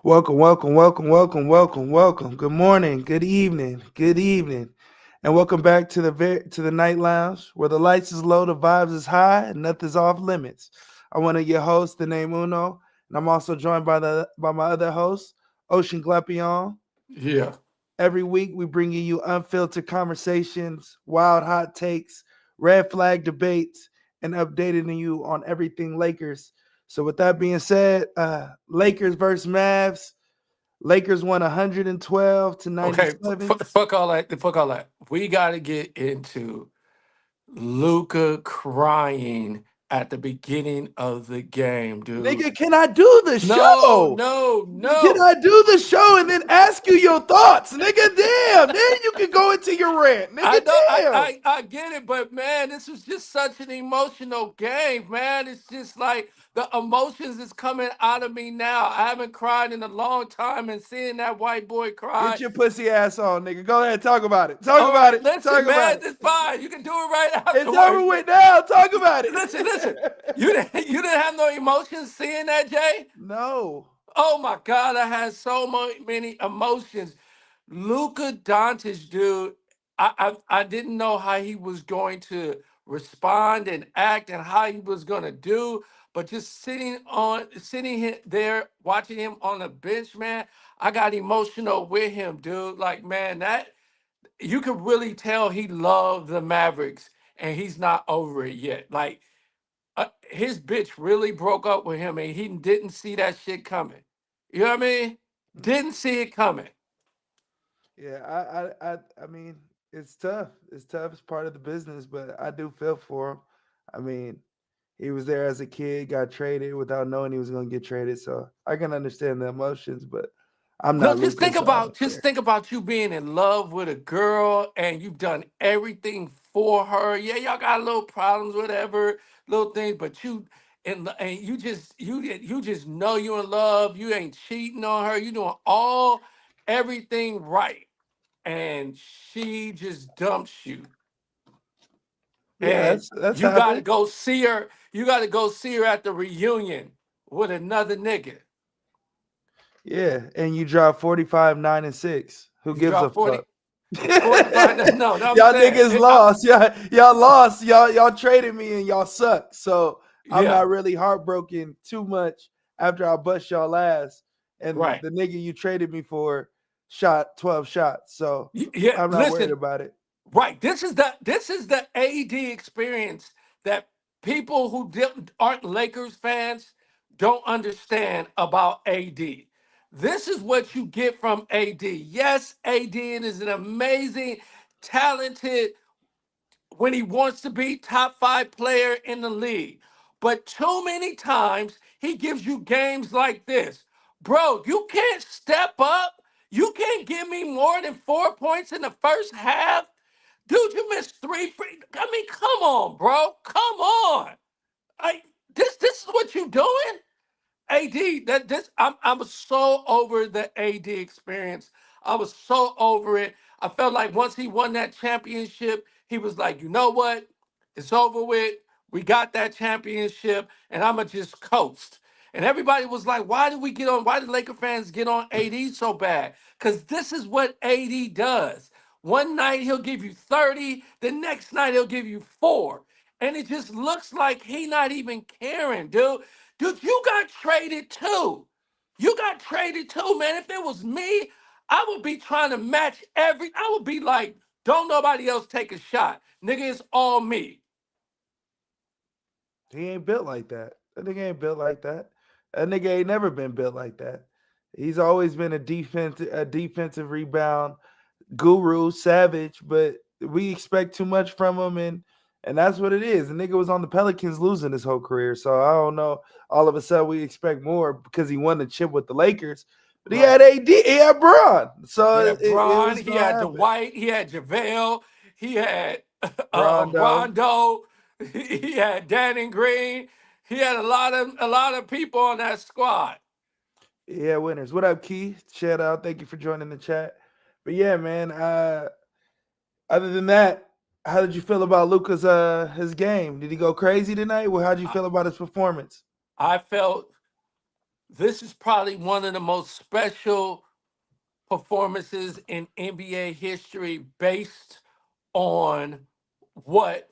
Welcome, welcome, welcome, welcome, welcome, welcome. Good morning, good evening, and welcome back to the night lounge where the lights is low, the vibes is high, and nothing's off limits. I'm one of your hosts, thenameuno, and I'm also joined by my other host, Ocean Glapion. Yeah. Every week we bring you unfiltered conversations, wild hot takes, red flag debates, and updating you on everything Lakers. So with that being said, Lakers versus Mavs. Lakers won 112 to Okay. 97. Fuck all that. Fuck all that. We got to get into Luca crying at the beginning of the game, dude. Nigga, can I do the No, show? no, Can no. I do the show and then ask you your thoughts? Nigga, damn. Then you can go into your rant. I Nigga, know, damn. I get it, but man, this was just such an emotional game, man. It's just like the emotions is coming out of me now. I haven't cried in a long time, and seeing that white boy Get cry. your pussy ass on, nigga. Go ahead, talk about it. Talk All about right, it. Talk listen, about man, it. it's fine. You can do it right It's afterwards. over with now. Talk about it. Listen. You didn't have no emotions seeing that, Jay? No. Oh my God, I had so many emotions. Luka Doncic, dude, I didn't know how he was going to respond and act and how he was gonna do, but just there watching him on the bench, man, I got emotional with him, dude. Like, man, that you could really tell he loved the Mavericks and he's not over it yet. Like, his bitch really broke up with him and he didn't see that shit coming. You know what I mean? Didn't see it coming. Yeah, I mean, it's tough. It's tough. It's part of the business, but I do feel for him. I mean, he was there as a kid, got traded without knowing he was going to get traded. So I can understand the emotions, but I'm No, not Lucas, so I don't just care. think about you being in love with a girl and you've done everything for her. Yeah, y'all got little problems, whatever, little things, but and you just know you're in love. You ain't cheating on her. You doing everything right, and she just dumps you, Yeah, and that's you got to happened. go see her. You got to go see her at the reunion with another nigga. Yeah, and you dropped 45, 9, and 6. Who You gives a drop fuck? 45. No, no, I'm Y'all saying, niggas lost. Y'all lost. Y'all traded me and y'all suck. So I'm yeah, not really heartbroken too much after I bust y'all ass. And right. the nigga you traded me for shot 12 shots. So Yeah, I'm not worried listen, about it. right. This is the AD experience that people who aren't Lakers fans don't understand about AD. This is what you get from AD. Yes, AD is an amazing, talented when he wants to be top five player in the league. But too many times he gives you games like this. Bro, you can't step up. You can't give me more than 4 points in the first half. Dude, you missed three free. I mean, come on, bro. Come on. I this is what you doing? AD, I'm so over the AD experience. I was so over it. I felt like once he won that championship, he was like, you know what? It's over with. We got that championship, and I'ma just coast. And everybody was like, why did Laker fans get on AD so bad? Because this is what AD does. One night he'll give you 30, the next night he'll give you four. And it just looks like he not even caring, dude. Dude, you got traded too. You got traded too, man. If it was me, I would be trying to match I would be like, don't nobody else take a shot. Nigga, it's all me. He ain't built like that. That nigga ain't built like that. That nigga ain't never been built like that. He's always been a defensive rebound guru, savage, but we expect too much from him, and that's what it is. The nigga was on the Pelicans losing his whole career, so I don't know. All of a sudden, we expect more because he won the chip with the Lakers, but he had Right. AD, he had Braun, He so had it Braun, was he gonna had happen. Dwight, he had JaVale, he had Rondo, Rondo, he had Danny Green. He had a lot of people on that squad. yeah, winners. What up, Key? Shout out, thank you for joining the chat. But yeah, man. Other than that, how did you feel about Luca's his game? Did he go crazy tonight? Well, how did you I, feel about his performance? I felt this is probably one of the most special performances in NBA history based on what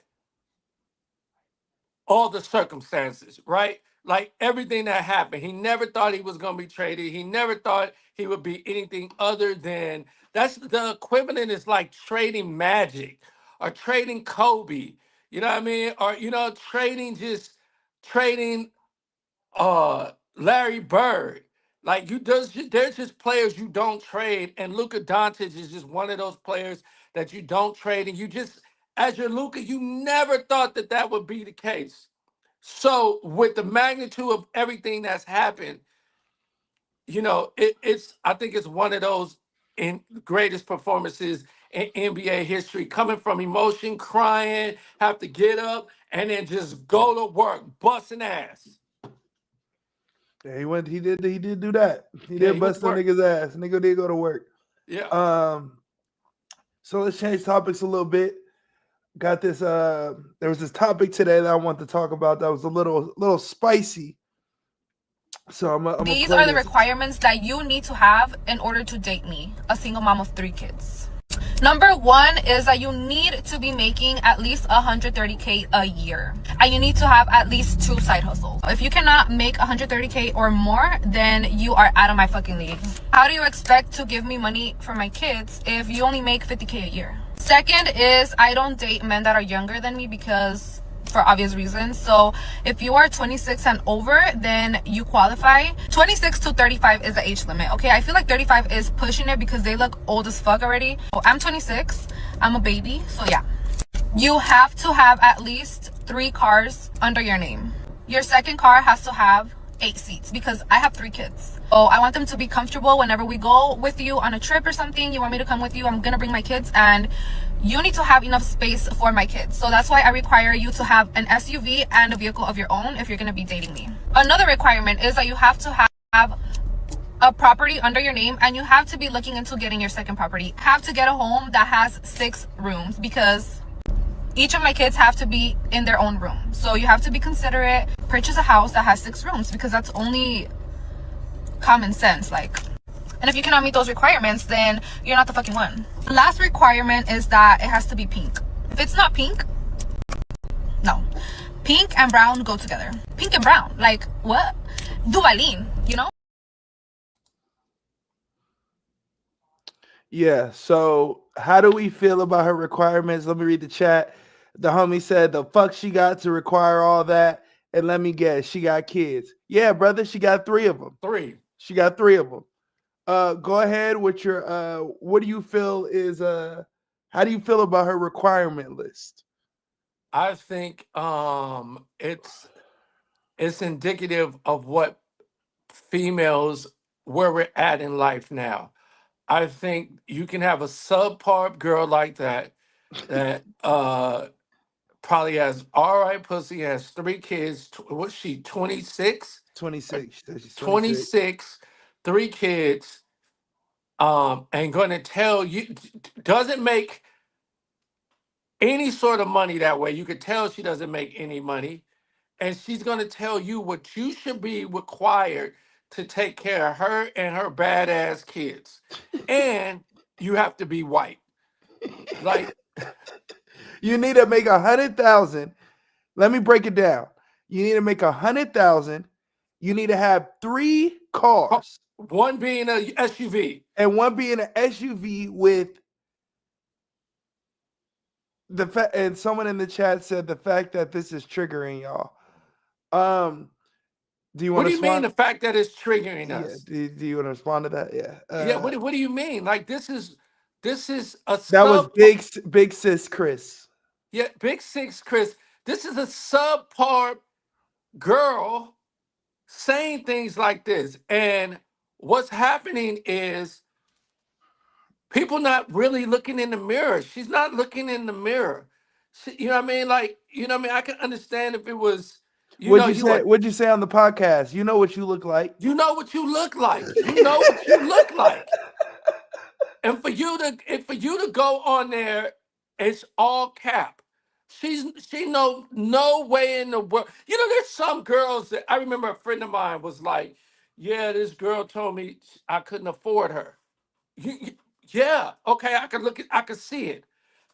all the circumstances, right? Like everything that happened. He never thought he was going to be traded. He never thought he would be anything other than that's the equivalent is like trading Magic or trading Kobe. You know what I mean? Or trading just trading Larry Bird. Like there's just players you don't trade, and Luka Doncic is just one of those players that you don't trade, and you just as your Luka, you never thought that that would be the case. So with the magnitude of everything that's happened, it's I think it's one of those in greatest performances in NBA history, coming from emotion, crying, have to get up, and then just go to work, busting ass. Yeah, he did do that. He Yeah, did he went to bust a work. nigga's ass. Nigga did go to work. Yeah. Um, so let's change topics a little bit. Got this. There was this topic today that I want to talk about that was a little spicy. So I'm gonna These play are the this. requirements that you need to have in order to date me, a single mom of 3 kids. Number 1 is that you need to be making at least 130K a year, and you need to have at least 2 side hustles. If you cannot make 130K or more, then you are out of my fucking league. How do you expect to give me money for my kids if you only make 50K a year? Second is I don't date men that are younger than me because for obvious reasons. So if you are 26 and over, then you qualify. 26 to 35 is the age limit. Okay, I feel like 35 is pushing it because they look old as fuck already. So I'm 26, I'm a baby, so yeah. You have to have at least 3 cars under your name. Your second car has to have 8 seats because I have 3 kids. So I want them to be comfortable whenever we go with you on a trip or something. You want me to come with you, I'm gonna bring my kids, and you need to have enough space for my kids. So that's why I require you to have an SUV and a vehicle of your own if you're gonna be dating me. Another requirement is that you have to have a property under your name, and you have to be looking into getting your second property. Have to get a home that has 6 rooms because each of my kids have to be in their own room. So you have to be considerate. Purchase a house that has 6 rooms because that's only common sense. And if you cannot meet those requirements, then you're not the fucking one. The last requirement is that it has to be pink. If it's not pink, no. Pink and brown go together. Pink and brown, like what? Duvalin, you know? Yeah. So how do we feel about her requirements? Let me read the chat. The homie said, "The fuck she got to require all that?" And let me guess, she got kids. Yeah, brother, she got 3 of them. 3. She got 3 of them. Go ahead with your. What do you feel is How do you feel about her requirement list? I think it's indicative of what females where we're at in life now. I think you can have a subpar girl like that probably has all right pussy, has 3 kids. What's she, 26? 26. She said she's 26. 26, 3 kids, and going to tell you doesn't make any sort of money that way. You could tell she doesn't make any money, and she's going to tell you what you should be required to take care of her and her badass kids, and you have to be white. Like, You need to make 100,000. Let me break it down. You need to make 100,000. You need to have 3 cars, one being a SUV. and one being an SUV with the fact. And someone in the chat said the fact that this is triggering y'all. Um, do you What want do to you mean respond? the fact that it's triggering Yeah. us? Do you want to respond to that? Yeah. Yeah, what do you mean? Like this is a That was sub. big sis Chris. Yeah, Big Six, Chris. This is a subpar girl saying things like this, and what's happening is people not really looking in the mirror. She's not looking in the mirror. You know what I mean? Like, you know what I mean? I can understand if it was, What'd you you say? are, What'd you say on the podcast? You know what you look like. you know what you look like. You know what you look like. And for you to go on there, it's all cap. She no way in the world. There's some girls that I remember a friend of mine was like, Yeah, this girl told me I couldn't afford her. Yeah, okay, I can look at, I can see it,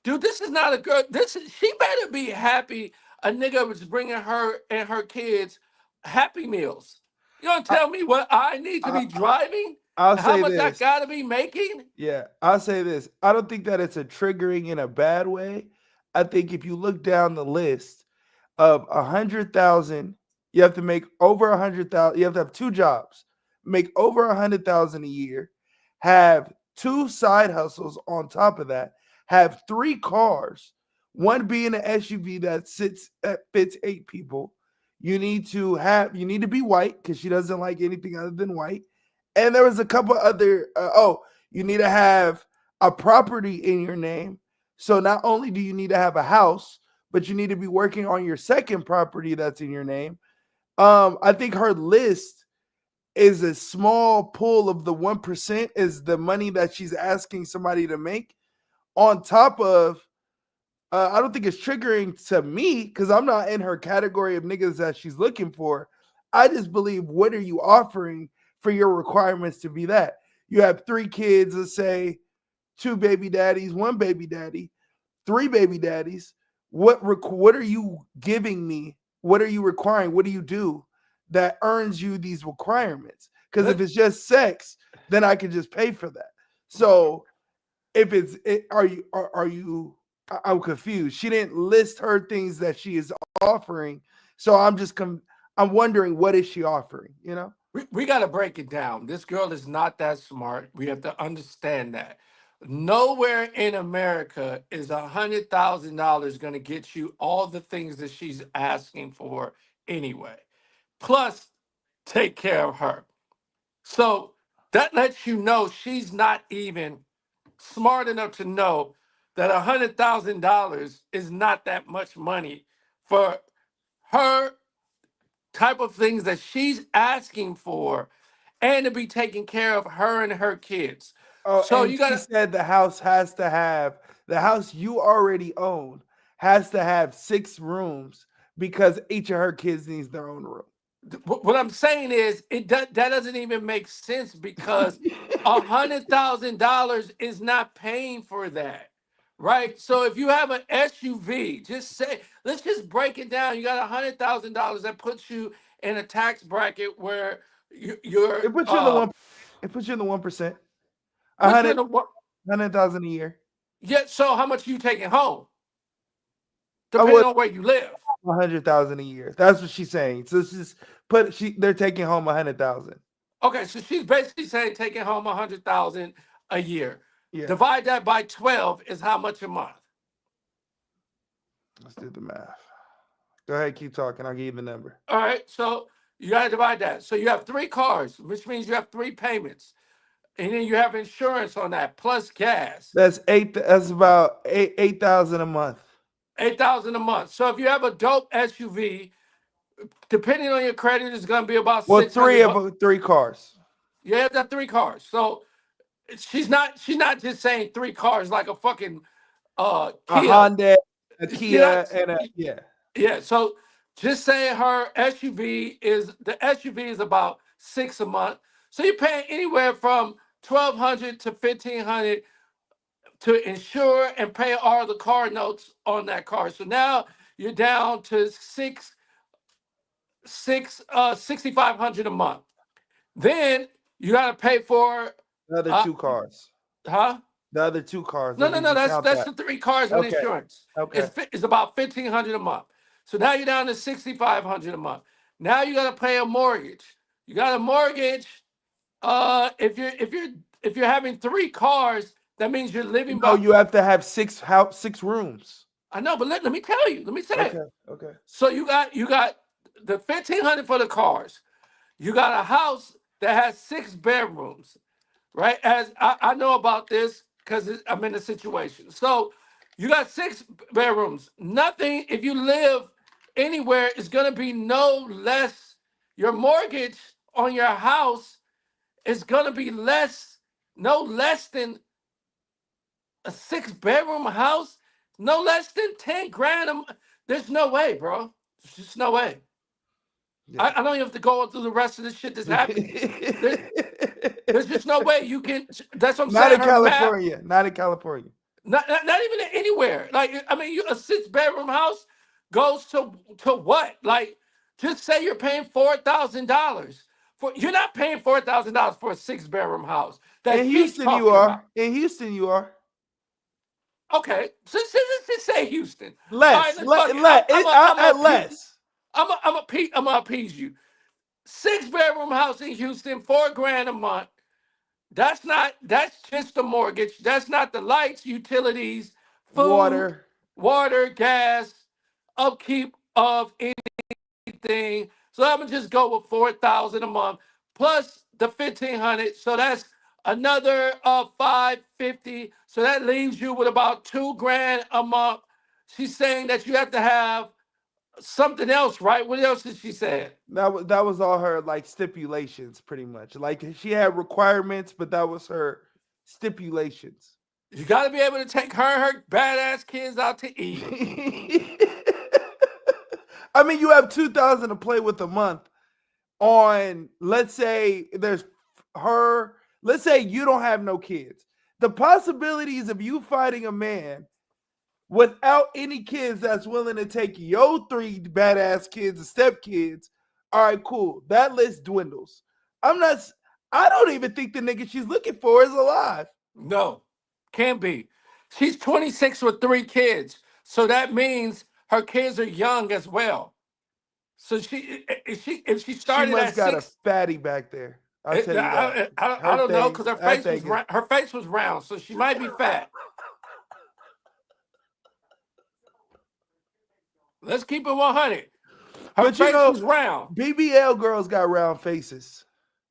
dude. This is not a girl. This is she better be happy. A nigga was bringing her and her kids Happy Meals. You don't I, tell me what I need to I be driving, I'll how say much I this. gotta be making. Yeah, I'll say this. I don't think that it's a triggering in a bad way. I think if you look down the list of 100,000, you have to make over 100,000. You have to have two jobs, make over 100,000 a year, have two side hustles on top of that, have three cars, one being an SUV that fits eight people. You need to be white because she doesn't like anything other than white. And there was a couple other. You need to have a property in your name. So not only do you need to have a house, but you need to be working on your second property that's in your name. I think her list is a small pool of the 1% is the money that she's asking somebody to make on top of I don't think it's triggering to me because I'm not in her category of niggas that she's looking for. I just believe what are you offering for your requirements to be that? You have three kids, let's say two baby daddies, one baby daddy, three baby daddies. What are you giving me? What are you requiring? What do you do that earns you these requirements? Because if Let it's just sex, then I can just pay for that. So if are you I'm confused. She didn't list her things that she is offering. So I'm wondering what is she offering, you know? we got to break it down. This girl is not that smart. We have to understand that. Nowhere in America is $100,000 going to get you all the things that she's asking for anyway. Plus, take care of her. So that lets you know she's not even smart enough to know that $100,000 is not that much money for her type of things that she's asking for and to be taking care of her and her kids. Oh, So and you she gotta said the house you already own has to have six rooms because each of her kids needs their own room. what I'm saying is that doesn't even make sense because $100,000 is not paying for that. Right. So if you have an SUV, just say, let's just break it down. You got $100,000 that puts you in a tax bracket where you're It puts you in the one. It puts you in the 1%. A puts you hundred in a what? 100,000 a year. Yeah. So how much are you taking home, I depending would on where you live? 100,000 a year. That's what she's saying. So this is they're taking home 100,000. Okay, so she's basically saying taking home 100,000 a year. Yeah. Divide that by 12 is how much a month? Let's do the math. Go ahead, keep talking. I'll give you the number. All right, so you got to divide that. So you have three cars, which means you have three payments, and then you have insurance on that plus gas, That's eight. That's about 8,000 a month. 8,000 a month. So if you have a dope SUV, depending on your credit, it's going to be about Well, 600 bucks. three cars. You have that three cars. So she's not just saying three cars like a fucking A Kia. Honda, a She Kia, not. and a yeah. Yeah, so just say her SUV is about six a month. So you're paying anywhere from 1,200 to 1,500 to insure and pay all the car notes on that car. So now you're down to 6,500 a month. Then you got to pay for The other uh two cars. huh? The other two cars. No, Let no, me no. That's count that's that. the three cars with Okay. insurance. Okay. It's about 1,500 a month. So now you're down to 6,500 a month. Now you got to pay a mortgage. You got a mortgage. If you're having three cars, that means you're living No, by. you have to have six rooms. I know, but let me tell you. Let me say it. Okay. Okay. So you got the 1,500 for the cars. You got a house that has six bedrooms, right? As I know about this because I'm in a situation. So you got six bedrooms. Nothing, if you live anywhere, is going to be no less. Your mortgage on your house is going to be less, no less than a six-bedroom house, no less than 10 grand. There's no way, bro. There's just no way. Yeah. I don't even have to go through the rest of the shit that's happening. There, there's just no way you can. That's what I'm Not saying. in Her map, California. Not in California. not even anywhere. Like I mean, a 6 bedroom house goes to what? Like, just say you're paying $4,000 for. You're not paying $4,000 for a 6 bedroom house that In she's Houston, you talking about. are. In Houston, you are. Okay, so let's just say Houston. All right, Less. let's fuck it. I'm a At appease. less. I'm gonna appease you. 6 bedroom house in Houston, 4 grand a month. That's just the mortgage. That's not the lights, utilities, food, Water. water, gas, upkeep of anything. So I'm gonna just go with 4,000 a month plus the 1,500. So that's another 550. So that leaves you with about 2 grand a month. She's saying that you have to have something else, right? What else did she say? That was all her like stipulations, pretty much. Like she had requirements, but that was her stipulations. You got to be able to take her and her badass kids out to eat. I mean, you have 2,000 to play with a month on, let's say there's her, let's say you don't have no kids. The possibilities of you fighting a man without any kids that's willing to take your 3 badass kids and stepkids, all right, cool. That list dwindles. I don't even think the nigga she's looking for is alive. No, can't be. She's 26 with 3 kids. So that means her kids are young as well. So if she She started must at got a 6, fatty back there. I'll tell you that. I Her don't know thing, because her that face was thing is. her face was round, so she might be fat. Let's keep it 100. Her But you face know, was round. BBL girls got round faces.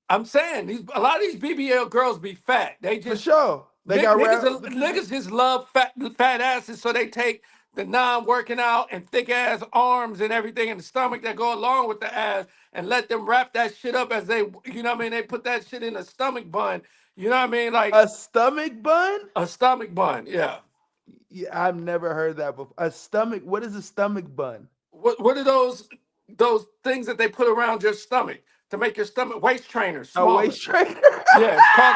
I'm saying a lot of these BBL girls be fat. They For just sure. They got round. niggas just love fat asses, so they take the non-working out and thick ass arms and everything in the stomach that go along with the ass and let them wrap that shit up as they, you know what I mean? They put that shit in a stomach bun. You know what I mean? Like A stomach bun? a stomach bun. Yeah. Yeah, I've never heard that before. A stomach, what is a stomach bun? What are those things that they put around your stomach to make your stomach waist trainers A smaller? waist trainer? Yeah, it's called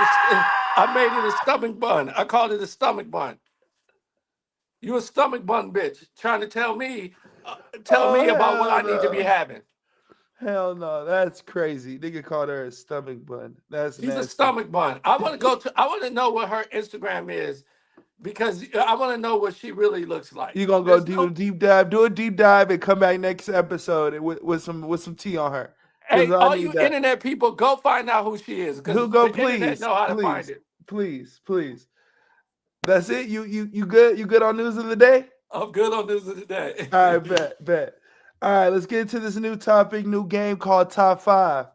I made it a stomach bun. I called it a stomach bun. You a stomach bun bitch trying to tell Oh, me about what hell I need to be no. having. Hell no. That's crazy. Nigga called her a stomach bun. That's She's a nasty. stomach bun. I want to know what her Instagram is because I want to know what she really looks like. You gonna go There's do a no deep dive, do a deep dive, and come back next episode with some tea on her, because Hey, I all need you that. internet people, go find out who she is Who because go? the internet Please, know how to find please, it. please, please. That's it. You good? You good on news of the day? I'm good on this today. All right, bet. All right, let's get into this new topic, new game called Top Five.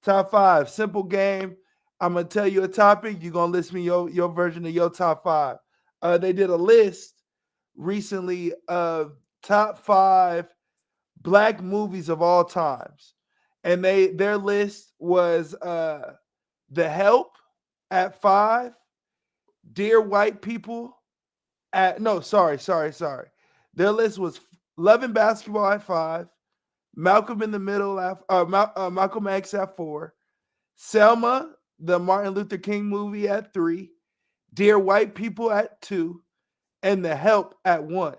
Top Five, simple game. I'm gonna tell you a topic. You're gonna list me your version of your top five. They did a list recently of top five black movies of all times, and their list was The Help at 5, Dear White People at no, sorry. Their list was Love and Basketball at 5, Malcolm in the Middle at Malcolm X at 4, Selma, the Martin Luther King movie at 3, Dear White People at 2, and The Help at 1.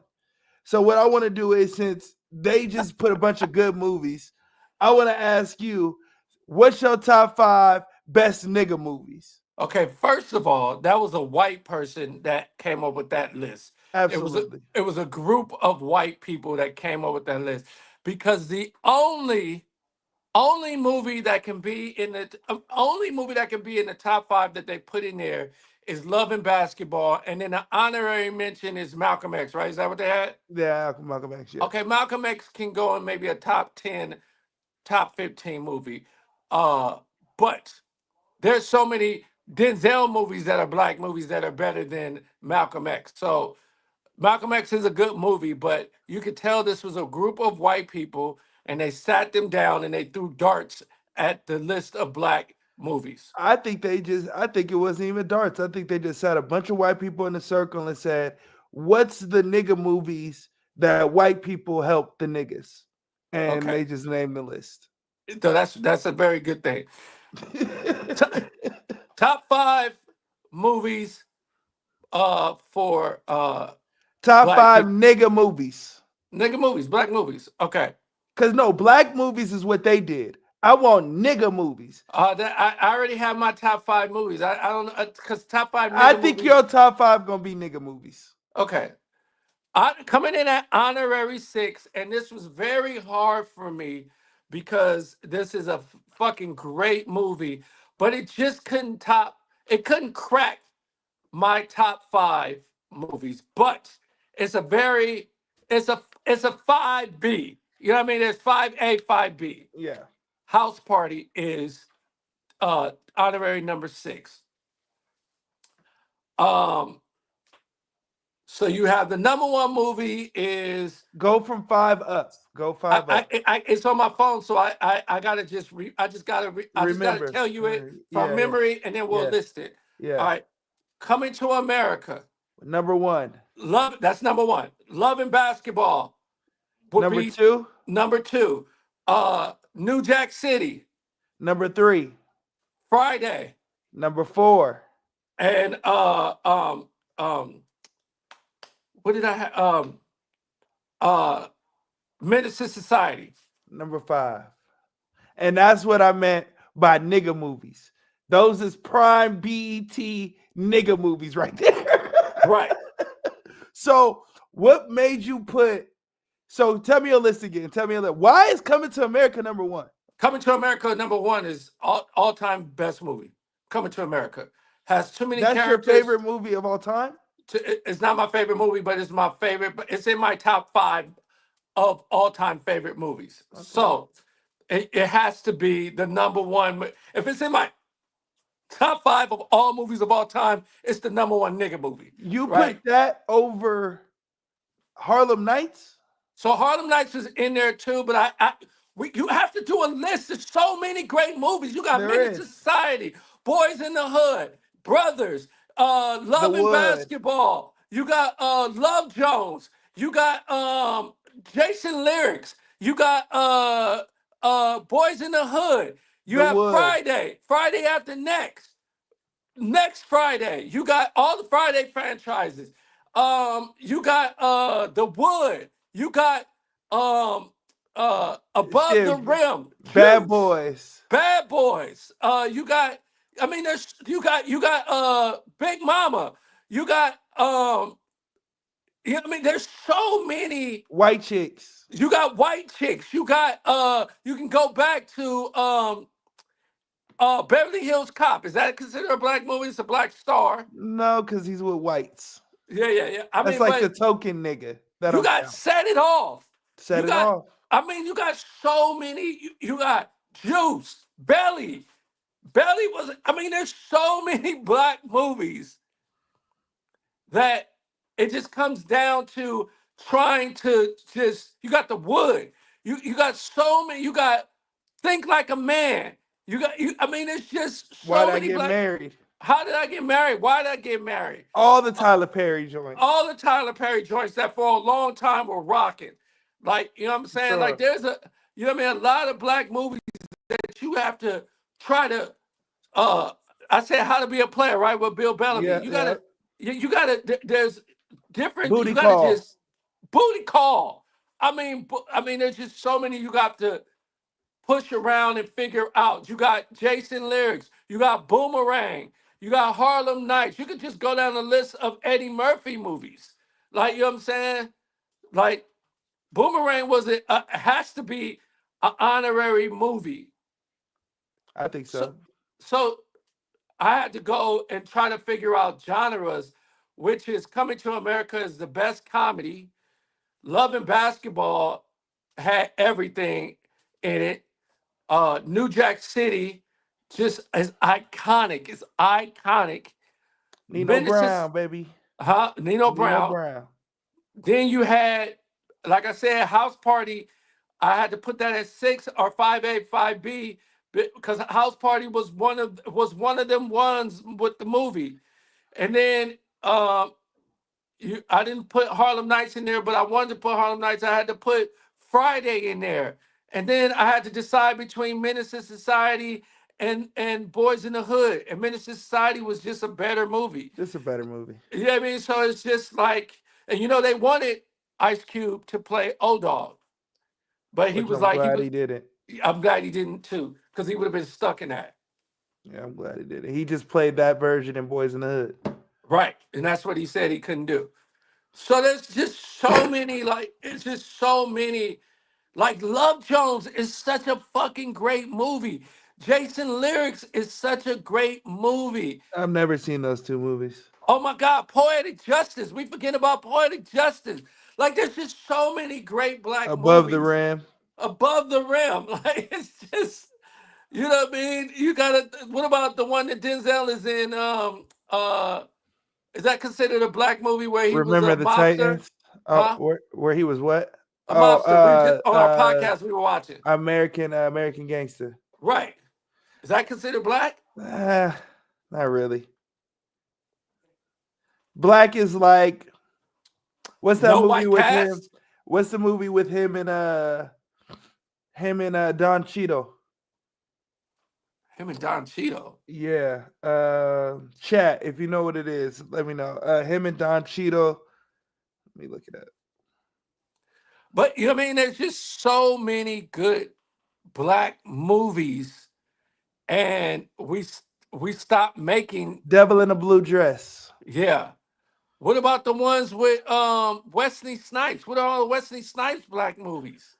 So what I want to do is, since they just put a bunch of good movies, I want to ask you, what's your top 5 best nigga movies? Okay, first of all, that was a white person that came up with that list. Absolutely. It was a group of white people that came up with that list because the only movie that can be in the only movie that can be in the top 5 that they put in there is Love and Basketball, and then the honorary mention is Malcolm X. Right? Is that what they had? Yeah, Malcolm X, yeah. Okay, Malcolm X can go in maybe a top 10, top 15 movie. But there's so many Denzel movies that are black movies that are better than Malcolm X. So Malcolm X is a good movie, but you could tell this was a group of white people and they sat them down and they threw darts at the list of black movies. I think it wasn't even darts. I think they just sat a bunch of white people in a circle and said, what's the nigga movies that white people help the niggas? And Okay. they just named the list. So that's a very good thing. T- top five movies for Top black five people. nigga movies. Nigga movies, black movies. Okay. Cause no, black movies is what they did. I want nigga movies. I already have my top five movies. I don't know because top five I nigga think your movies. top five gonna be nigga movies. Okay. Coming in at honorary six, and this was very hard for me because this is a fucking great movie, but it just couldn't top. It couldn't crack my top five movies. But it's a very, it's a 5B. You know what I mean? There's 5A, 5B. Yeah. House Party is honorary number six. Um, so you have the number one movie is Go from five up. Go five up. it's on my phone, so I gotta I just gotta Remember. tell you it from Yeah, yeah, memory, and then we'll yeah, list it. All yeah. right, Coming to America, Number one. love that's number one. Love and Basketball would Number be two. number two. New Jack City, Number three. Friday, Number four. and what did I have? Uh, Menace to Society. Number five. And that's what I meant by nigga movies. Those is prime BET nigga movies right there. Right. So, what made you put? So, tell me your list again. Tell me a list. Why is Coming to America number one? Coming to America number one is all time best movie. Coming to America has too many That's characters. your favorite movie of all time? It's not my favorite movie, but it's my favorite. But it's in my top five of all time favorite movies. Okay. So it has to be the number one. If it's in my top five of all movies of all time, it's the number one nigga movie. You right? put that over Harlem Nights? So Harlem Nights is in there too, but you have to do a list. There's so many great movies. You got There Menace to is. Society, Boys in the Hood, Brothers, The Love and Wood. Basketball. You got Love Jones. You got Jason Lyrics. You got Boys in the Hood. You The have Wood. Friday after next Friday. You got all the Friday franchises. You got The Wood. You got Above the Shit, Rim. Bad Juice. Boys. Bad Boys. You got I mean there's you got Big Mama. You got I mean there's so many. White Chicks. You got White Chicks. You got you can go back to Beverly Hills Cop. Is that considered a black movie? It's a black star. No, because he's with whites. Yeah. I That's mean, like the but token nigga. That you don't got count. Set It Off. Set You it got, off. I mean, you got so many. You got Juice, Belly. Belly was, I mean, there's so many black movies that it just comes down to trying to just, you got The Wood. You got so many, you got Think Like a Man. I mean, it's just so Why'd I many get black. married? How did I get married? Why did I get married? All the Tyler Perry joints. All the Tyler Perry joints that for a long time were rocking. Like, you know what I'm saying? Sure. Like there's you know what I mean? A lot of black movies that you have to try to, I said How to Be a Player, right? With Bill Bellamy. Yeah, You gotta, you gotta, there's different, Booty you gotta Call. just, Booty Call. I mean, there's just so many you got to push around and figure out. You got Jason Lyrics. You got Boomerang. You got Harlem Nights. You could just go down the list of Eddie Murphy movies. Like, you know what I'm saying? Like, Boomerang has to be an honorary movie. I think so. So I had to go and try to figure out genres, which is Coming to America is the best comedy. Love and Basketball had everything in it. New Jack City just is iconic. It's iconic. Nino Brown, baby. Nino Brown. Then you had, like I said, House Party. I had to put that at 6 or 5A, 5B because House Party was one of them ones with the movie. And then I didn't put Harlem Nights in there, but I wanted to put Harlem Nights. I had to put Friday in there. And then I had to decide between Menace to Society and Boys in the Hood. And Menace to Society was just a better movie. This is a better movie. You know what I mean? So it's just like, and they wanted Ice Cube to play O-Dog. But he Which was I'm like, glad he didn't. I'm glad he didn't too, because he would have been stuck in that. Yeah, I'm glad he didn't. He just played that version in Boys in the Hood. Right. And that's what he said he couldn't do. So there's just so many, it's just so many. Like, Love Jones is such a fucking great movie. Jason Lyrics is such a great movie. I've never seen those two movies. Oh my God, Poetic Justice. We forget about Poetic Justice. Like, there's just so many great black Above the movies. Rim. Above the Rim. Like, it's just, you know what I mean? You gotta, what about the one that Denzel is in? Is that considered a black movie where he was Remember a the mobster? Titans? Oh, Huh? where he was what? A Oh, mobster. We just on our podcast we were watching. American Gangster. Right. Is that considered black? Not really. Black is like, what's that No movie white with him? cast? What's the movie with him and Don Cheadle? Him and Don Cheadle. Yeah. Chat, if you know what it is, let me know. Him and Don Cheadle. Let me look it up. But you know what I mean? There's just so many good black movies, and we stopped making. Devil in a Blue Dress. Yeah. What about the ones with Wesley Snipes? What are all the Wesley Snipes black movies?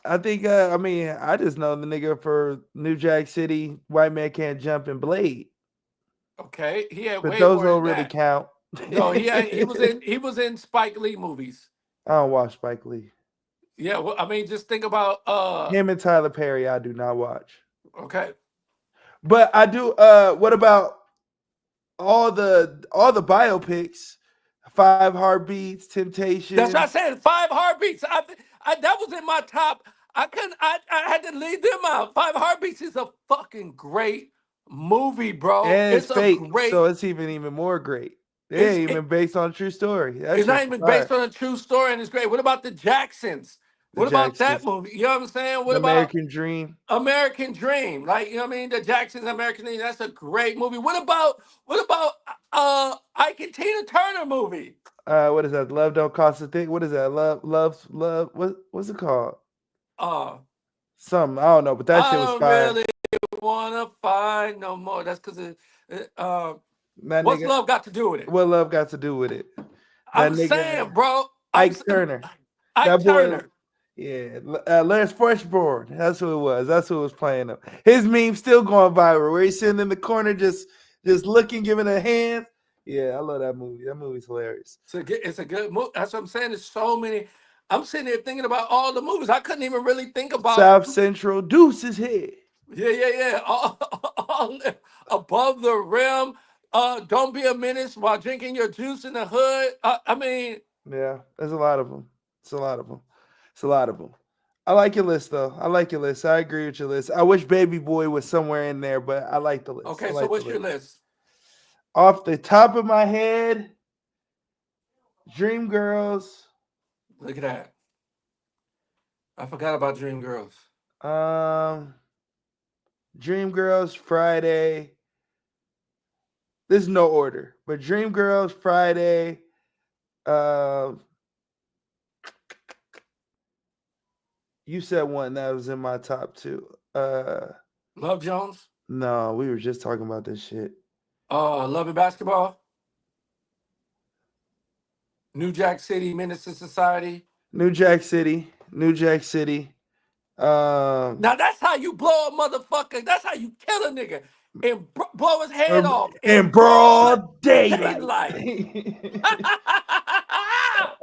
I think I just know the nigga for New Jack City, White Man Can't Jump, and Blade. Okay, he had But way those more don't than really that. count. No, he was in Spike Lee movies. I don't watch Spike Lee. Yeah, well, I mean, just think about Him and Tyler Perry, I do not watch. okay. But I do. What about all the biopics? 5 Heartbeats, Temptation. That's what I said. 5 Heartbeats. That was in my top. I couldn't. I had to leave them out. 5 Heartbeats is a fucking great movie, bro. And it's It's a fake, great. so it's even more great. It ain't even based on a true story. That It's not shit's even fire. based on a true story, and it's great. What about the Jacksons? The What about that Jacksons, movie? You know what I'm saying? What The about American Dream. American Dream? Like, you know what I mean? The Jacksons, American Dream. That's a great movie. What about Ike and Tina Turner movie? What is that? Love Don't Cost a Thing. What is that? Love. What's it called? Something I don't know, but that I shit was don't fire. really wanna find no more. That's because That what's nigga. love got to do with it? What love got to do with it? That I'm nigga, saying, bro. Ike Turner. Ike That boy. Turner. Yeah, Lawrence Fishburne. That's who it was. That's who was playing him. His meme still going viral. Where he's sitting in the corner, just looking, giving a hand. Yeah, I love that movie. That movie's hilarious. It's a good movie. That's what I'm saying. There's so many. I'm sitting there thinking about all the movies. I couldn't even really think about South Central, Deuce's Head. Yeah. All Above the Rim. Don't Be a Menace while drinking your juice in the hood. I mean, yeah, there's a lot of them. It's a lot of them. I like your list though. I like your list. I agree with your list. I wish Baby Boy was somewhere in there, but I like the list. okay. So what's your list? Off the top of my head, Dreamgirls. Look at that. I forgot about Dreamgirls. Dreamgirls, Friday. There's no order, but Dreamgirls, Friday. You said one that was in my top 2. Love Jones. No, we were just talking about this shit. Love and Basketball. New Jack City, Menace to Society. New Jack City. Now that's how you blow a motherfucker. That's how you kill a nigga and blow his head off in broad daylight.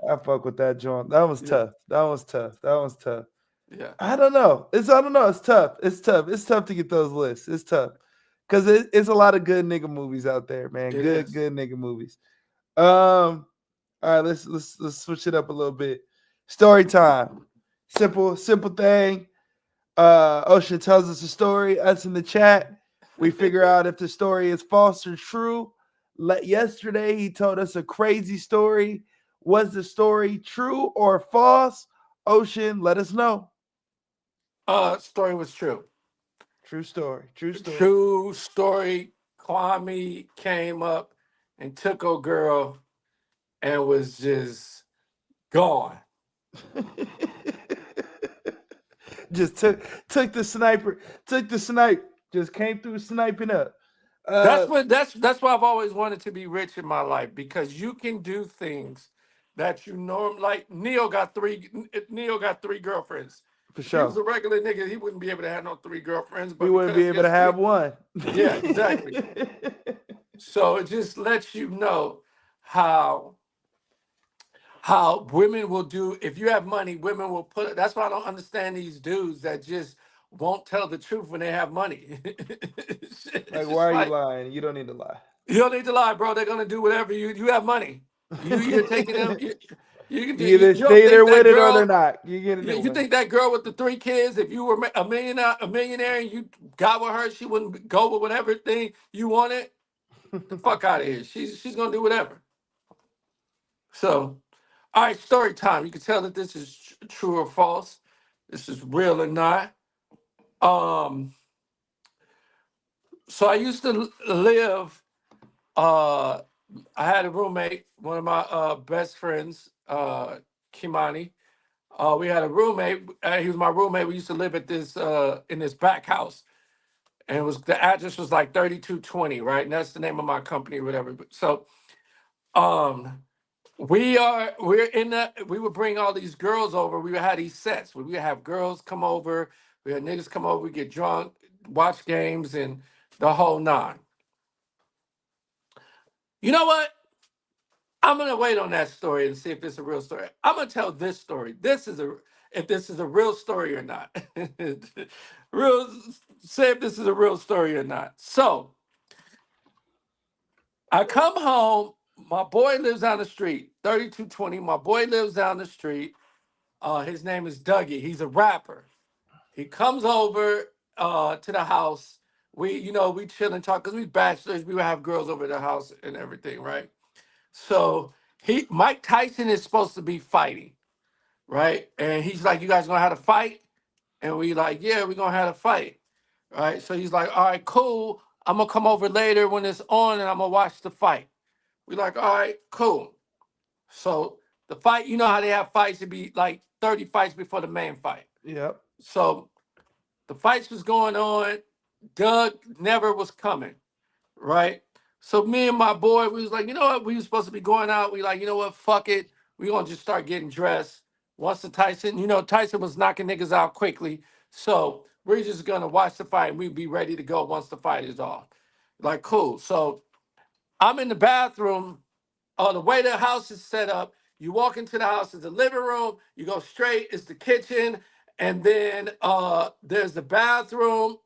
I fuck with that joint. That was tough. Yeah. I don't know. It's tough. It's tough to get those lists. It's tough because it's a lot of good nigga movies out there, man. Good nigga movies. All right, let's switch it up a little bit. Story time. Simple thing. Ocean tells us a story. Us in the chat, we figure out if the story is false or true. Yesterday, he told us a crazy story. Was the story true or false? Ocean, let us know. Story was true. True story. True story. True story. Kwame came up and took a girl and was just gone. Just took the sniper, took the snipe, just came through sniping up. That's Uh, what that's why I've always wanted to be rich in my life because you can do things that you norm like Neo got three girlfriends. for If he was sure. a regular nigga, he wouldn't be able to have no three girlfriends, We but wouldn't be because he able to has have three, one. yeah, exactly. So it just lets you know how how women will do if you have money, women will put it. That's why I don't understand these dudes that just won't tell the truth when they have money. It's Like, why just are you like lying? You don't need to lie. you don't need to lie, bro. They're gonna do whatever you have money. You're taking them. You can do. Either You don't stay there think with that it or they're girl. not. You get a new You one. think that girl with the three kids, if you were a millionaire and you got with her, she wouldn't go with whatever thing you wanted. The fuck out of here. She's gonna do whatever. So, all right, story time. You can tell that this is true or false. This is real or not. Um, so I used to live. Uh, I had a roommate, one of my best friends, Kimani. We had a roommate. He was my roommate. We used to live at this in this back house, and it was the address was like 3220, right? And that's the name of my company, or whatever. So, um, we're in the we would bring all these girls over. We would have these sets. We would have girls come over. We had niggas come over. We get drunk, watch games, and the whole nine. You know what? I'm gonna wait on that story and see if it's a real story. I'm gonna tell this story. This is a if this is a real story or not. real say if this is a real story or not. So I come home. My boy lives down the street, 3220. My boy lives down the street. His name is Dougie. He's a rapper. He comes over to the house. We chill and talk because we bachelors. We would have girls over at the house and everything, right? So Mike Tyson is supposed to be fighting, right? And he's like, "You guys gonna have to fight?" And we like, "Yeah, we're gonna have to fight." Right? So he's like, "All right, cool. I'm gonna come over later when it's on and I'm gonna watch the fight." We like, "All right, cool." So the fight, you know how they have fights, it'd be like 30 fights before the main fight. Yep. So the fights was going on. Doug never was coming, right? So me and my boy, we was like, you know what? We was supposed to be going out. We like, you know what? Fuck it. We gonna just start getting dressed. Once the Tyson, Tyson was knocking niggas out quickly. So we're just gonna watch the fight and we be ready to go once the fight is off. Like, cool. So I'm in the bathroom. The way the house is set up, you walk into the house, it's the living room, you go straight, it's the kitchen, and then there's the bathroom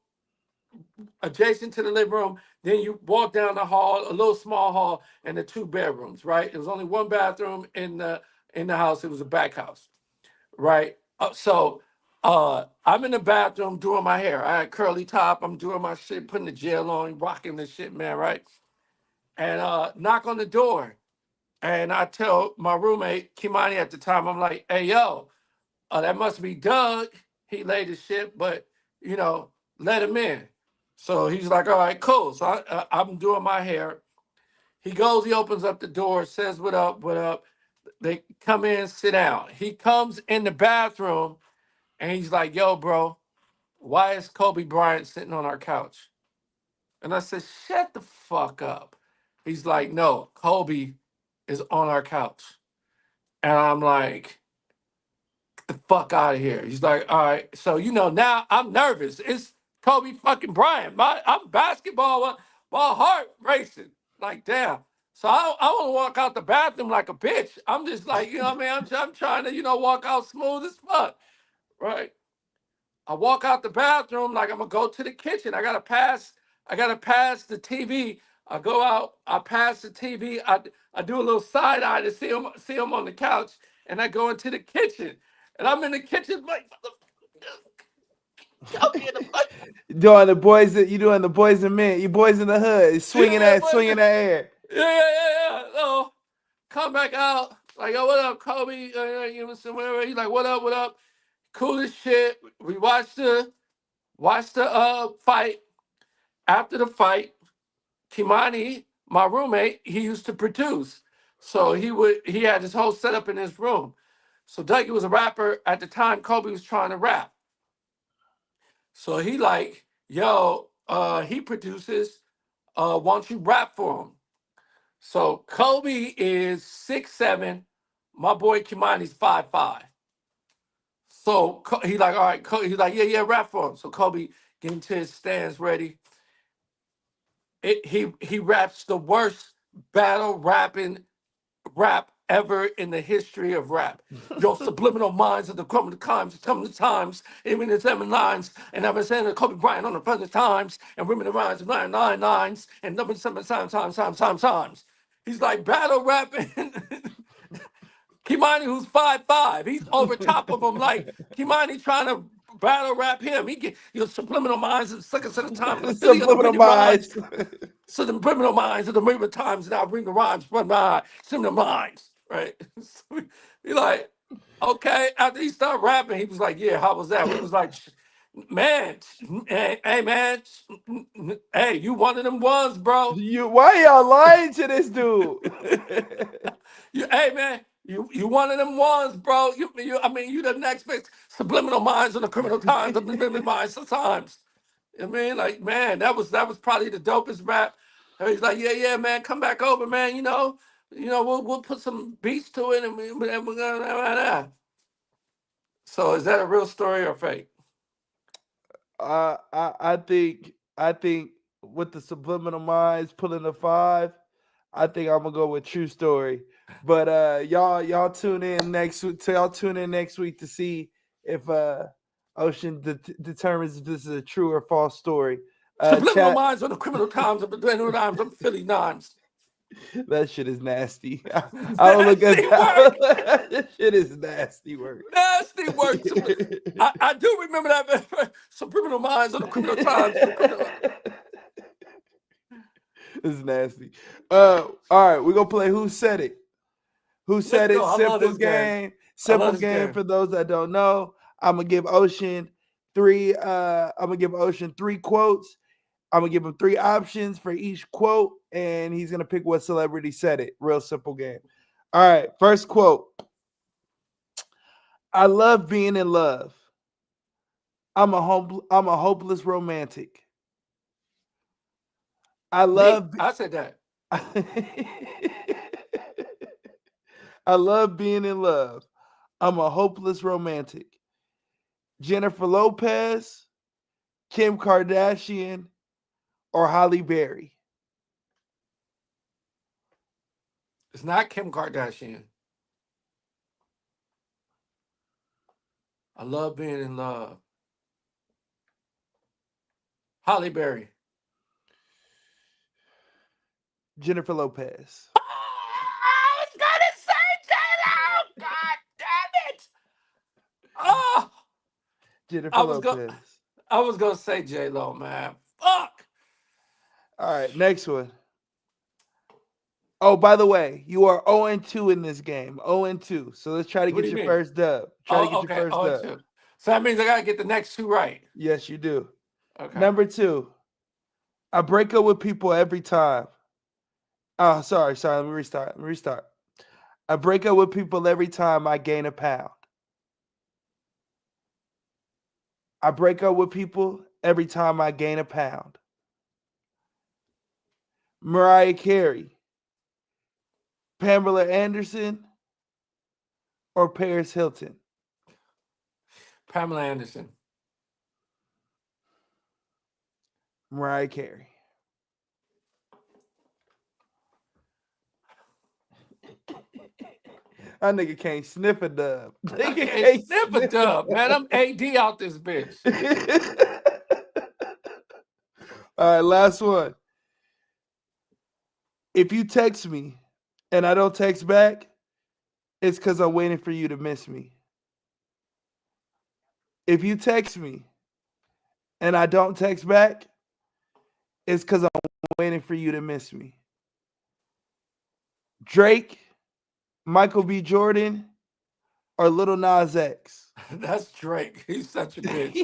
adjacent to the living room. Then you walk down the hall, a little small hall, and the two bedrooms, right? There was only one bathroom in the house. It was a back house, right? I'm in the bathroom doing my hair. I had curly top. I'm doing my shit, putting the gel on, rocking the shit, man, right? And knock on the door. And I tell my roommate, Kimani at the time, I'm like, hey, yo, that must be Doug. He laid his shit, but, you know, let him in. So he's like, all right, cool. So I'm doing my hair. He goes, he opens up the door, says, what up, what up. They come in, sit down. He comes in the bathroom and he's like, yo, bro, why is Kobe Bryant sitting on our couch? And I said, shut the fuck up. He's like, no, Kobe is on our couch. And I'm like, the fuck out of here. He's like, all right. So, now I'm nervous. It's Kobe fucking Bryant. I'm basketball, my heart racing. Like, damn. So I want to walk out the bathroom like a bitch. I'm just like, you know what I mean? I'm trying to, walk out smooth as fuck. Right. I walk out the bathroom like I'm gonna go to the kitchen. I gotta pass the TV. I go out, I pass the TV, I do a little side eye to see him on the couch, and I go into the kitchen. And I'm in the kitchen like help me in the fuck. Doing the boys that you doing the boys and men, you boys in the hood, swinging Yeah, that, swinging that air. yeah. So come back out, like, yo, what up, Kobe? Whatever. He's like, what up, what up? Coolest shit. We watched the fight. After the fight, Kimani, my roommate, he used to produce. So he had his whole setup in his room. So Dougie was a rapper. At the time, Kobe was trying to rap. So he like, yo, he produces, why don't you rap for him? So Kobe is 6'7". My boy Kimani's 5'5". So he like, all right, he's like, yeah, rap for him. So Kobe get into his stands ready. He raps the worst battle rap ever in the history of rap. Your subliminal minds of the criminal times, even in 7 lines, and I've been saying to Kobe Bryant on the present times, and women the rhymes of 9 and number 7 times. He's like battle rapping. Kimani, who's 5'5", he's over top of him like Kimani trying to battle rap him. He get your subliminal minds of seconds at a time for the Philly of the Subliminal many rhymes. minds. So the subliminal minds of the many times that I bring the rhymes from my subliminal minds, right? So he like, okay. After he started rapping, he was like, yeah, how was that? We was like, man, hey man, hey, you one of them ones, bro. Why y'all lying to this dude? Hey man, you one of them ones, bro. I mean, you the next big subliminal minds on the criminal times of the subliminal minds sometimes. I mean, like, man, that was probably the dopest rap. And he's like, yeah, man, come back over, man. We'll put some beats to it, and we're gonna. So, is that a real story or fake? I think with the subliminal minds pulling the 5, I think I'm gonna go with true story. But y'all tune in next week. So y'all tune in next week to see if Ocean determines if this is a true or false story. Subliminal Chat. minds on the criminal times of the criminal times of Philly Nines. That shit is nasty. I don't look at Nasty work. that. That shit is nasty work. Nasty work. I do remember that. Subliminal minds on the criminal times. This is nasty. All right, we're gonna play Who Said It. Who Said It? Simple game. Simple game for those that don't know. I'm gonna give Ocean 3 quotes. I'm gonna give him 3 options for each quote, and he's gonna pick what celebrity said it. Real simple game. All right, first quote. I love being in love. I'm a hopeless romantic. I said that. I love being in love. I'm a hopeless romantic. Jennifer Lopez, Kim Kardashian, or Halle Berry? It's not Kim Kardashian. I love being in love. Halle Berry. Jennifer Lopez. I was gonna say J-Lo! God damn it! Oh! Jennifer Lopez. I was gonna say J-Lo, man. Fuck! All right, next one. Oh, by the way, you are 0-2 in this game. 0-2. So let's try to get your first dub. Try to get your first dub. 0-2. So that means I gotta get the next 2 right. Yes, you do. Okay. Number 2. I break up with people every time. Oh, sorry. Let me restart. I break up with people every time I gain a pound. I break up with people every time I gain a pound. Mariah Carey, Pamela Anderson, or Paris Hilton? Pamela Anderson. Mariah Carey. That nigga can't sniff a dub. I can't sniff a dub, man. I'm AD out this bitch. All right, last one. If you text me and I don't text back, it's because I'm waiting for you to miss me. If you text me and I don't text back, it's because I'm waiting for you to miss me. Drake, Michael B. Jordan, or Lil Nas X? That's Drake. He's such a bitch.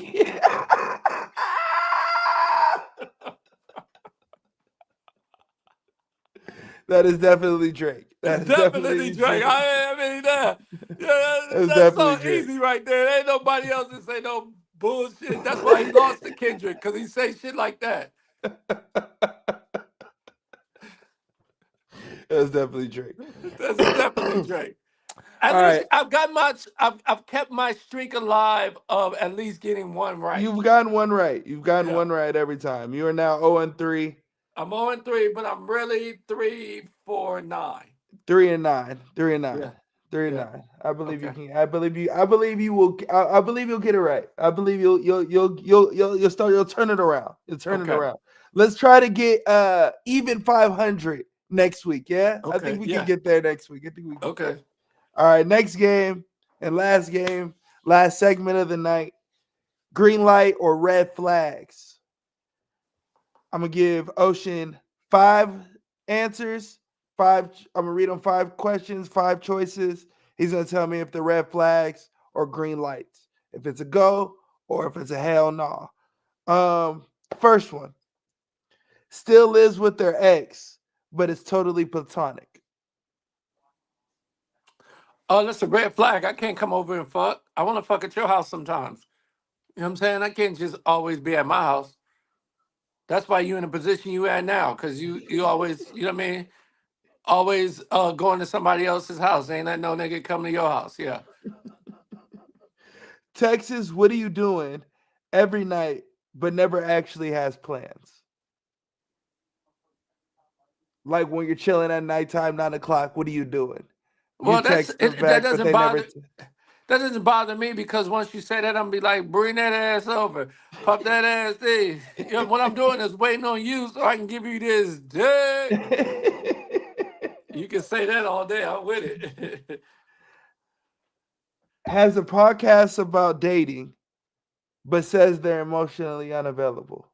That is definitely Drake. It's That is definitely definitely Drake. Drake. I mean, yeah, That's that's definitely so Drake. easy right there. Ain't nobody else that say no bullshit. That's why he lost to Kendrick, because he say shit like that. That's definitely Drake. That's definitely Drake. All At least right. I've kept my streak alive of at least getting one right. You've gotten one right. You've gotten Yeah. one right every time. You are now 0-3, I'm 0-3, but I'm really 3-4-9. 3-9, 3-9, Yeah. three and Yeah. nine. I believe you Okay. can. I believe you. I believe you will. I believe you'll get it right. I believe you'll start. You'll turn it around. You'll turn it Okay. around. Let's try to get even 500 next week. Yeah, I think Okay. we can Yeah. get there next week. I think we can get there. Okay. All right, next game, last segment of the night. Green light or red flags. I'm gonna give Ocean 5 answers. I'm gonna read him 5 questions, 5 choices. He's gonna tell me if they're red flags or green lights. If it's a go or if it's a hell no. First one. Still lives with their ex, but it's totally platonic. Oh, that's a red flag. I can't come over and fuck. I want to fuck at your house sometimes. You know what I'm saying? I can't just always be at my house. That's why you in the position you at now, because you always, you know what I mean? Always going to somebody else's house. Ain't that no nigga come to your house. Yeah. Texas, what are you doing every night, but never actually has plans? Like when you're chilling at nighttime, 9 o'clock, what are you doing? You Well, text them that back, but doesn't they never. bother. That doesn't bother me because once you say that, I'm gonna be like, bring that ass over, pop that ass in. You know, what I'm doing is waiting on you so I can give you this dick. You can say that all day. I'm with it. Has a podcast about dating, but says they're emotionally unavailable.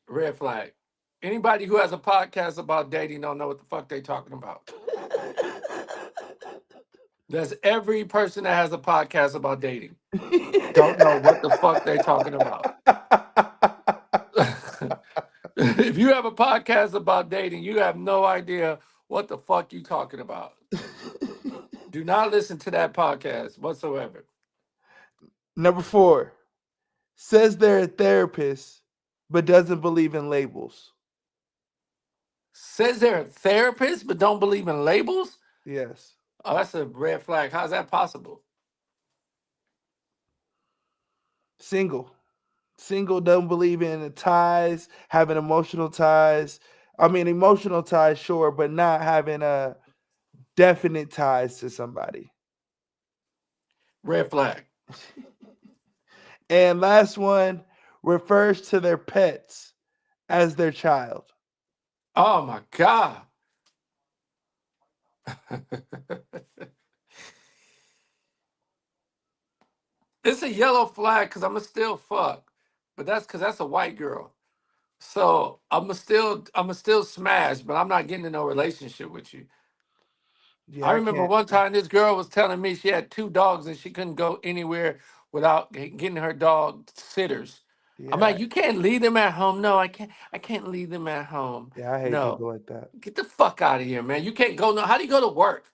Red flag. Anybody who has a podcast about dating don't know what the fuck they talking about. That's every person that has a podcast about dating. Don't know what the fuck they talking about. If you have a podcast about dating, you have no idea what the fuck you talking about. Do not listen to that podcast whatsoever. Number 4, says they're a therapist, but doesn't believe in labels. Says they're a therapist but don't believe in labels? Yes. Oh, that's a red flag. How's that possible? Single. Single, don't believe in ties, having emotional ties. I mean, emotional ties, sure, but not having a definite ties to somebody. Red flag. And last one, refers to their pets as their child. Oh my God. It's a yellow flag because I'm a still fuck. But that's because that's a white girl. So I'm a still smash, but I'm not getting in no relationship with you. Yeah, I I remember can't. one time this girl was telling me she had 2 dogs and she couldn't go anywhere without getting her dog sitters. I'm Yeah, like, you can't leave them at home. No, I can't. I can't leave them at home. yeah, I hate No, people like that. get the fuck out of here, man. You can't go. No, how do you go to work?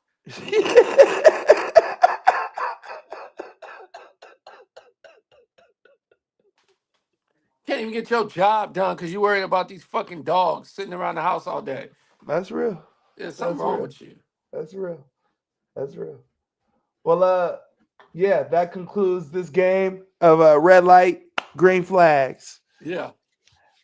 Can't even get your job done because you worried about these fucking dogs sitting around the house all day. That's real. There's something That's wrong real. with you. That's real. That's real. Well, yeah, that concludes this game of red light, green flags. Yeah.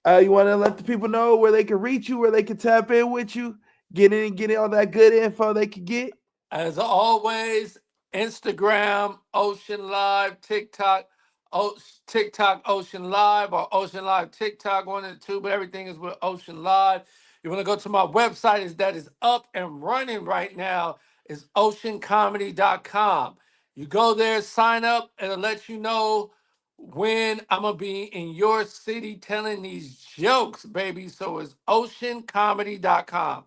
You want to let the people know where they can reach you, where they can tap in with you, get all that good info they can get. As always, Instagram, Ocean Live, TikTok, Ocean Live, or Ocean Live TikTok, one and two, but everything is with Ocean Live. You want to go to my website, that is up and running right now, is oceancomedy.com. You go there, sign up, and it'll let you know when I'm going to be in your city telling these jokes, baby. So it's oceancomedy.com.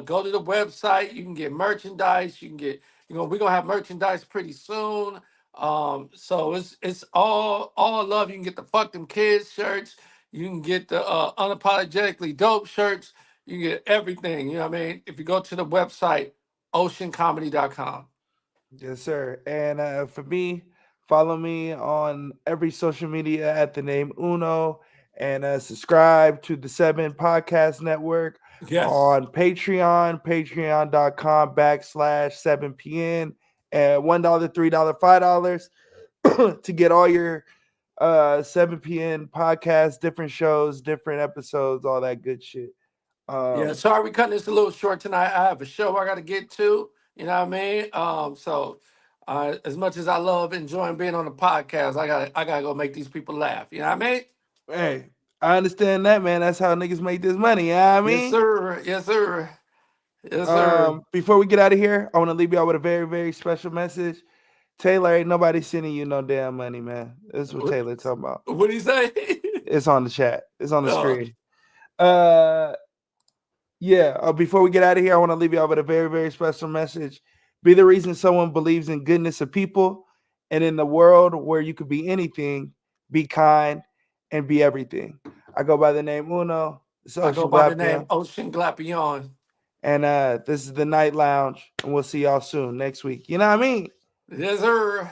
Go to the website. You can get merchandise. You can get, we're going to have merchandise pretty soon. So it's all love. You can get the fuck them kids shirts. You can get the unapologetically dope shirts. You can get everything. You know what I mean? If you go to the website, oceancomedy.com. Yes, sir. And for me, follow me on every social media at the name Uno, and subscribe to the Seven Podcast Network Yes. on Patreon, patreon.com/7pn, and $1, $3, $5 to get all your 7pn podcasts, different shows, different episodes, all that good shit. Yeah, Um, sorry we cutting this a little short tonight. I have a show I got to get to. You know what I mean? So as much as I love enjoying being on the podcast, I gotta go make these people laugh. You know what I mean? hey, I understand that, man. That's how niggas make this money. You know what I Yes, mean? sir. Yes, sir. Yes, sir. Before we get out of here, I want to leave y'all with a very, very special message. Taylor, ain't nobody sending you no damn money, man. This is what What Taylor talking about. do you say? It's on the chat. It's on the uh, screen. Yeah. Before we get out of here, I want to leave y'all with a very, very special message. Be the reason someone believes in goodness of people, and in the world where you could be anything, be kind and be everything. I go by the name Uno. It's I go Ocean by the name Glapion. Ocean Glapion. And this is the Night Lounge. And we'll see y'all soon next week. You know what I mean? Yes, sir.